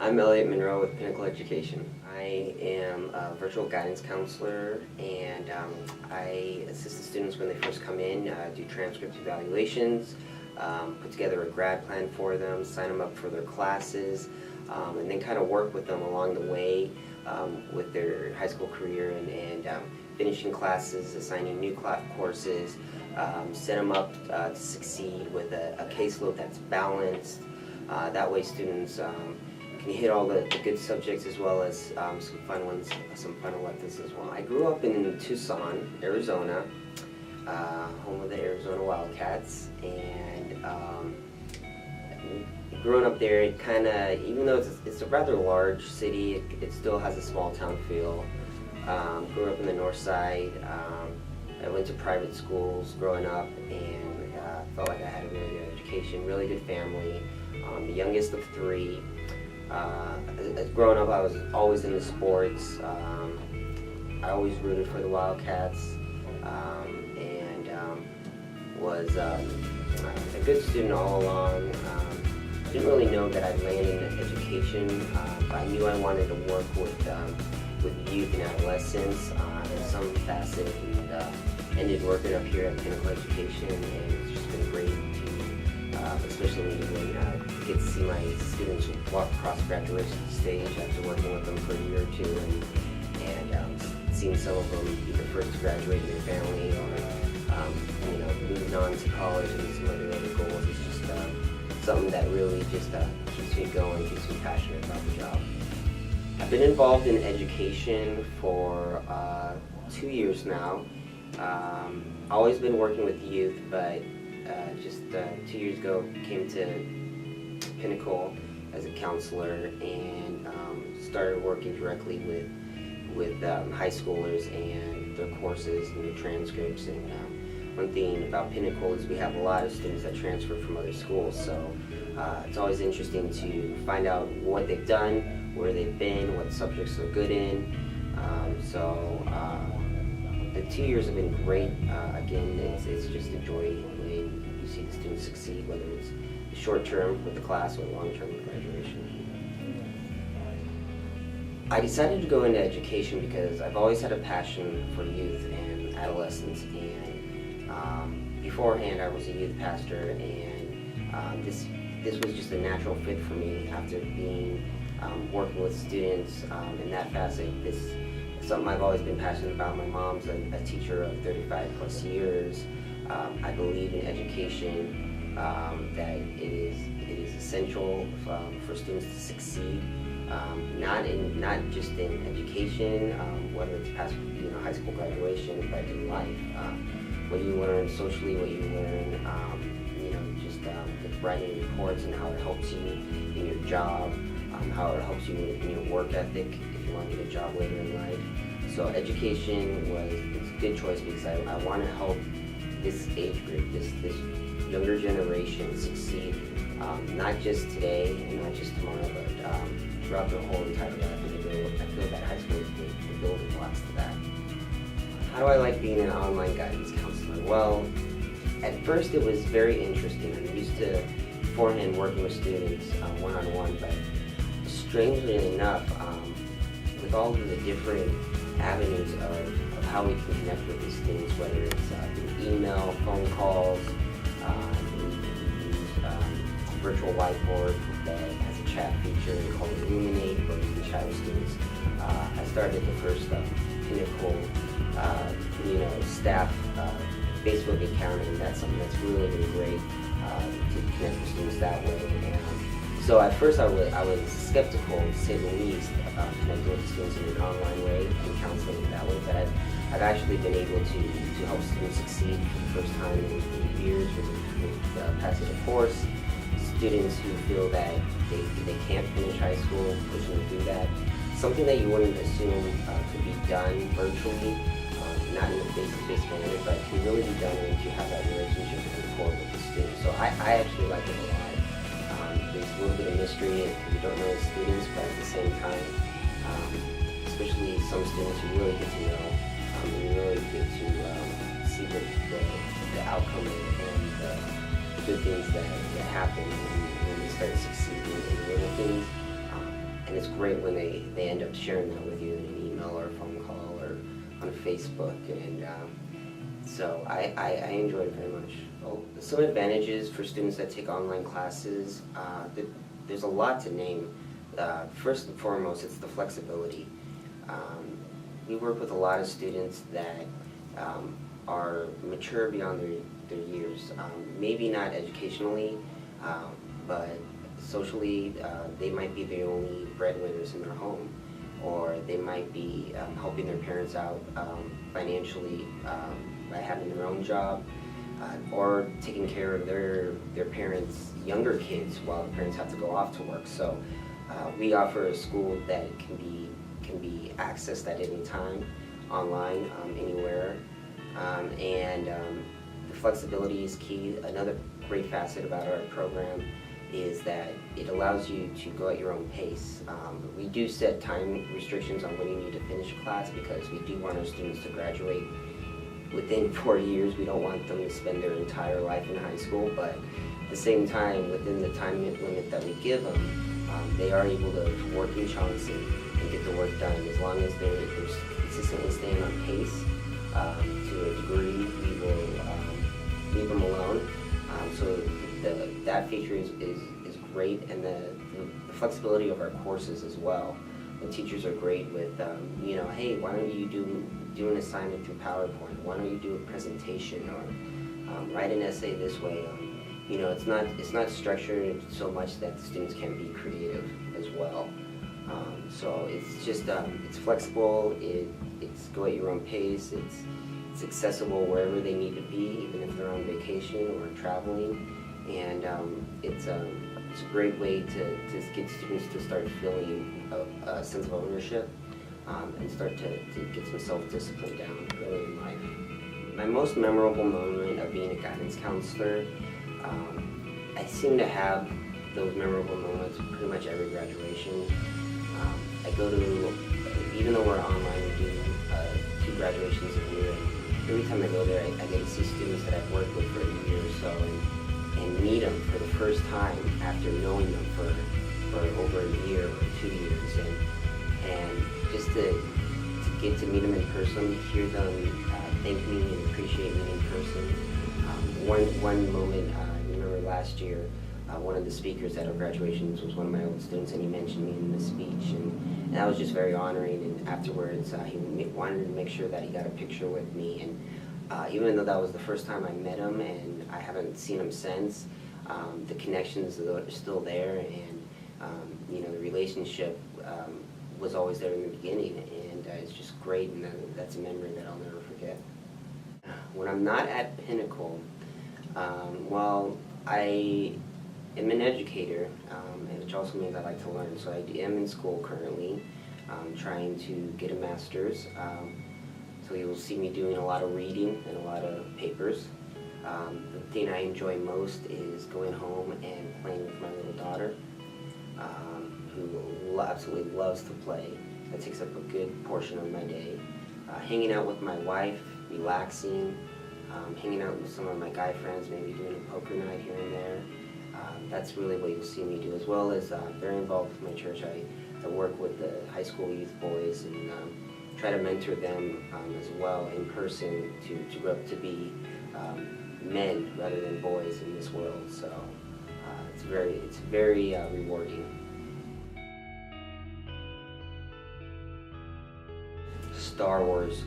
I'm Elliot Munro with Pinnacle Education. I am a virtual guidance counselor, and I assist the students when they first come in, do transcript evaluations, put together a grad plan for them, sign them up for their classes, and then kind of work with them along the way with their high school career and finishing classes, assigning new courses, set them up to succeed with a caseload that's balanced. That way students can hit all the good subjects as well as some fun ones, some fun electives as well. I grew up in Tucson, Arizona, home of the Arizona Wildcats, and growing up there, it kind of, even though it's a rather large city, it still has a small town feel. Grew up in the north side. I went to private schools growing up, and felt like I had a really good education, really good family. The youngest of three. Growing up, I was always into sports. I always rooted for the Wildcats, and was a good student all along. Didn't really know that I'd land in education. I knew I wanted to work with youth and adolescents in some facet, and ended working up here at Pinnacle Education, and it's just been great to, especially when I get to see my students walk across the graduation stage after working with them for a year or two, and seeing some of them be the first to graduate in their family, or moving on to college and some other goals. It's just something that really just keeps me going, keeps me passionate about the job. I've been involved in education for 2 years now. Always been working with youth, but just 2 years ago came to Pinnacle as a counselor, and started working directly with high schoolers and their courses and their transcripts. And one thing about Pinnacle is we have a lot of students that transfer from other schools, so it's always interesting to find out what they've done, where they've been, what subjects they're good in. The 2 years have been great. Again, it's just a joy when you see the students succeed, whether it's short term with the class or long term with graduation. I decided to go into education because I've always had a passion for youth and adolescents, and beforehand I was a youth pastor, and this was just a natural fit for me after being working with students in that facet. This is something I've always been passionate about. My mom's a teacher of 35 plus years. I believe in education, that it is essential for students to succeed, not just in education, whether it's past high school graduation, but in life. What you learn socially, what you learn, just with writing reports, and how it helps you in your job, how it helps you in your work ethic if you want to get a job later in life. So education it's a good choice because I want to help this age group, this younger generation succeed, not just today and not just tomorrow, but throughout their whole entire life. And I feel that high school is the building blocks to that. How do I like being an online guidance counselor? Well, at first it was very interesting. I'm used to beforehand working with students one-on-one, but strangely enough, with all of the different avenues of how we can connect with these students, whether it's through email, phone calls, we use virtual whiteboard that has a chat feature called Illuminate, where you can chat with students. I started the first Pinnacle staff Facebook account, and that's something that's really been great to connect with students that way. And so at first I was skeptical, to say the least, about connecting with students in an online way and counseling that way, but I've actually been able to help students succeed for the first time in years with passing a course. Students who feel that they can't finish high school, pushing them through that. Something that you wouldn't assume could be done virtually, not in a face-to-face manner, but can really be done when you have that relationship and rapport with the student. So I actually like it a lot. There's a little bit of mystery because you don't know the students, but at the same time, especially some students you really get to know, and you really get to see the outcome and the good things that happen when they start succeeding in little things. and it's great when they end up sharing that with you in an email or a phone call or on Facebook, and so I enjoy it very much. Well, some advantages for students that take online classes, there's a lot to name. First and foremost, it's the flexibility. We work with a lot of students that are mature beyond their years. Maybe not educationally, but socially, they might be the only breadwinners in their home, or they might be helping their parents out financially by having their own job, or taking care of their parents' younger kids while the parents have to go off to work. So we offer a school that can be accessed at any time, online, anywhere, and the flexibility is key. Another great facet about our program is that it allows you to go at your own pace. We do set time restrictions on when you need to finish a class because we do want our students to graduate within 4 years. We don't want them to spend their entire life in high school, but at the same time, within the time limit that we give them, they are able to work in chunks and get the work done. As long as they're consistently staying on pace to a degree, we will leave them alone. So that feature is great, and the flexibility of our courses as well. The teachers are great with, hey, why don't you do an assignment through PowerPoint? Why don't you do a presentation, or write an essay this way? It's not structured so much that the students can be creative as well. So it's just it's flexible. It's go at your own pace. It's accessible wherever they need to be, even if they're on vacation or traveling. And it's a great way to get students to start feeling a sense of ownership and start to get some self-discipline down early in life. My most memorable moment of being a guidance counselor, I seem to have those memorable moments pretty much every graduation. I go to, even though we're online, we do 2 graduations a year. And every time I go there, I get to see students that I've worked with for a year or so, and meet them for the first time after knowing them for over a year or 2 years, and just to get to meet them in person, hear them thank me and appreciate me in person. One moment, I remember last year, one of the speakers at our graduations was one of my old students, and he mentioned me in the speech, and that was just very honoring. And afterwards, he wanted to make sure that he got a picture with me, and even though that was the first time I met him, and I haven't seen him since, the connections are still there, and the relationship was always there in the beginning, and it's just great, and that's a memory that I'll never forget. When I'm not at Pinnacle, I am an educator, which also means I like to learn. So I am in school currently, trying to get a master's. So you'll see me doing a lot of reading and a lot of papers. The thing I enjoy most is going home and playing with my little daughter, who absolutely loves to play. That takes up a good portion of my day. Hanging out with my wife, relaxing, hanging out with some of my guy friends, maybe doing a poker night here and there. That's really what you'll see me do, as well as very involved with my church. I work with the high school youth boys and try to mentor them as well in person to grow up to be men rather than boys in this world. So it's very rewarding. Star Wars,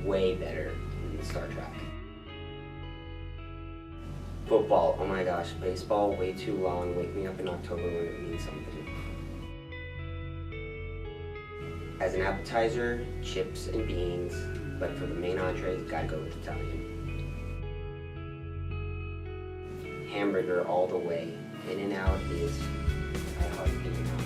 way better than Star Trek. Football, oh my gosh. Baseball, way too long. Wake me up in October when it means something. As an appetizer, chips and beans, but for the main entrees, gotta go with Italian. Hamburger all the way. In-N-Out is, I love In-N-Out.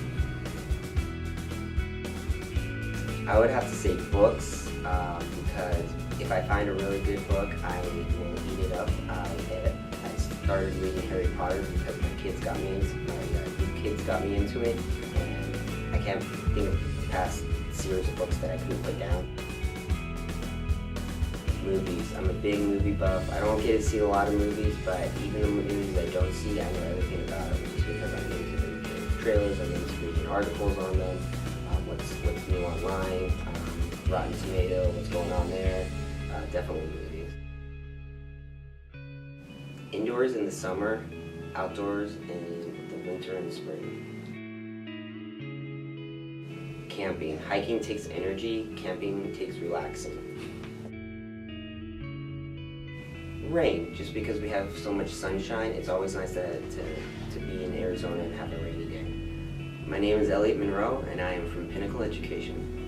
I would have to say books, because if I find a really good book, I will eat it up. I started reading Harry Potter because my kids got me into it, and I can't think of the past series of books that I couldn't put down. Movies. I'm a big movie buff. I don't get to see a lot of movies, but even the movies I don't see, I know everything about them just because I'm into them. trailers. I'm into reading articles on them, what's new online, Rotten Tomato, what's going on there. Definitely movies. Indoors in the summer, outdoors in the winter and spring. Camping. Hiking takes energy, camping takes relaxing. Rain, just because we have so much sunshine, it's always nice to be in Arizona and have a rainy day. My name is Elliot Munro, and I am from Pinnacle Education.